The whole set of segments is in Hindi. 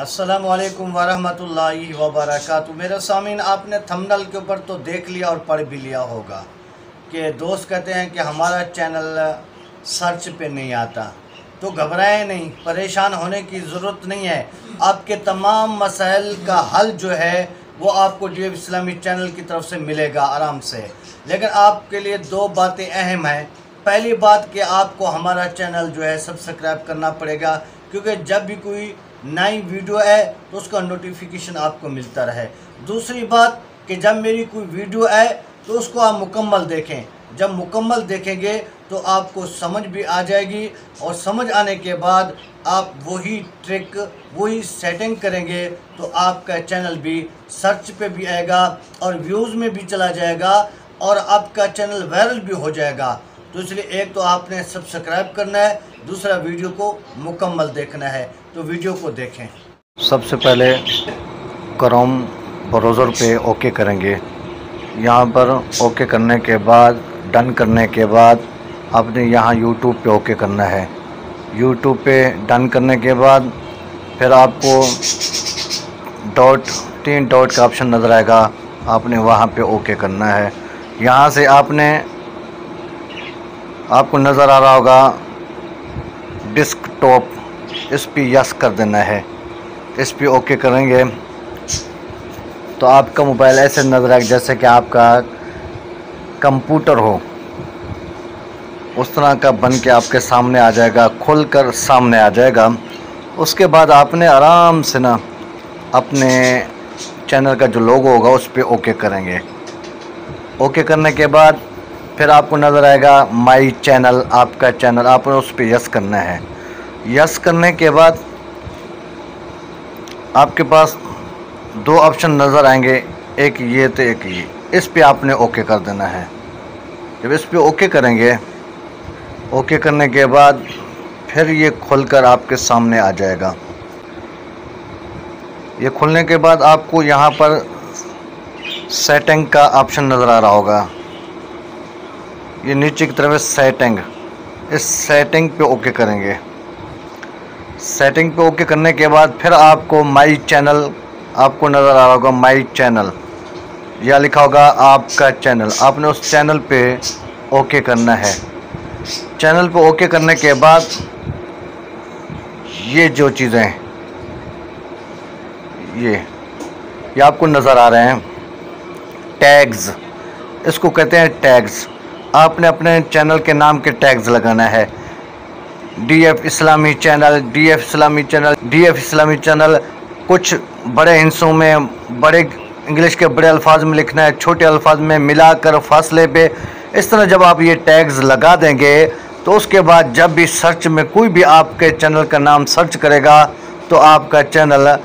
अस्सलामुअलैकुम वरहमतुल्लाहि वबरकातुहू। मेरे सामीन, आपने थंबनेल के ऊपर तो देख लिया और पढ़ भी लिया होगा कि दोस्त कहते हैं कि हमारा चैनल सर्च पे नहीं आता। तो घबराएं नहीं, परेशान होने की ज़रूरत नहीं है। आपके तमाम मसाइल का हल जो है वो आपको DF इस्लामी चैनल की तरफ से मिलेगा आराम से। लेकिन आपके लिए दो बातें अहम हैं। पहली बात कि आपको हमारा चैनल जो है सब्सक्राइब करना पड़ेगा, क्योंकि जब भी कोई नई वीडियो है तो उसका नोटिफिकेशन आपको मिलता रहे। दूसरी बात कि जब मेरी कोई वीडियो है तो उसको आप मुकम्मल देखें। जब मुकम्मल देखेंगे तो आपको समझ भी आ जाएगी, और समझ आने के बाद आप वही ट्रिक वही सेटिंग करेंगे तो आपका चैनल भी सर्च पे भी आएगा और व्यूज़ में भी चला जाएगा और आपका चैनल वायरल भी हो जाएगा। तो इसलिए एक तो आपने सब्सक्राइब करना है, दूसरा वीडियो को मुकम्मल देखना है। तो वीडियो को देखें। सबसे पहले क्रोम ब्राउज़र पे ओके करेंगे। यहाँ पर ओके करने के बाद, डन करने के बाद आपने यहाँ यूट्यूब पे ओके करना है। यूट्यूब पे डन करने के बाद फिर आपको तीन डॉट का ऑप्शन नज़र आएगा, आपने वहाँ पे ओके करना है। यहाँ से आपको नज़र आ रहा होगा डेस्कटॉप, इस पे यस कर देना है। इस पे ओके करेंगे तो आपका मोबाइल ऐसे नज़र आएगा जैसे कि आपका कंप्यूटर हो, उस तरह का बन के आपके सामने आ जाएगा, खुल कर सामने आ जाएगा। उसके बाद आपने आराम से ना अपने चैनल का जो लोगो होगा उस पे ओके करेंगे। ओके करने के बाद फिर आपको नज़र आएगा माई चैनल, आपका चैनल, आपने उस पे यस करना है। यस करने के बाद आपके पास दो ऑप्शन नज़र आएंगे, एक ये तो एक ये। इस पे आपने ओके कर देना है। जब इस पे ओके करेंगे, ओके करने के बाद फिर ये खुलकर आपके सामने आ जाएगा। ये खुलने के बाद आपको यहाँ पर सेटिंग का ऑप्शन नज़र आ रहा होगा, ये नीचे की तरफ सेटिंग, इस सेटिंग पे ओके करेंगे। सेटिंग पे ओके करने के बाद फिर आपको माई चैनल, आपको नज़र आ रहा होगा माई चैनल, या लिखा होगा आपका चैनल, आपने उस चैनल पे ओके करना है। चैनल पे ओके करने के बाद ये जो चीज़ें ये आपको नज़र आ रहे हैं टैग्स, इसको कहते हैं टैग्स। आपने अपने चैनल के नाम के टैग्स लगाना है। DF इस्लामी चैनल, DF इस्लामी चैनल, DF इस्लामी चैनल। कुछ बड़े हिस्सों में, बड़े इंग्लिश के बड़े अल्फाज में लिखना है, छोटे अल्फाज में मिलाकर फासले पे। इस तरह जब आप ये टैग्स लगा देंगे तो उसके बाद जब भी सर्च में कोई भी आपके चैनल का नाम सर्च करेगा तो आपका चैनल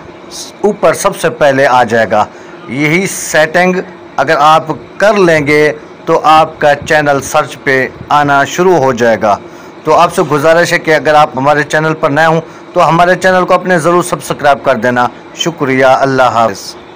ऊपर सबसे पहले आ जाएगा। यही सेटिंग अगर आप कर लेंगे तो आपका चैनल सर्च पे आना शुरू हो जाएगा। तो आपसे गुजारिश है कि अगर आप हमारे चैनल पर नए हों तो हमारे चैनल को अपने ज़रूर सब्सक्राइब कर देना। शुक्रिया, अल्लाह हाफ़िज़।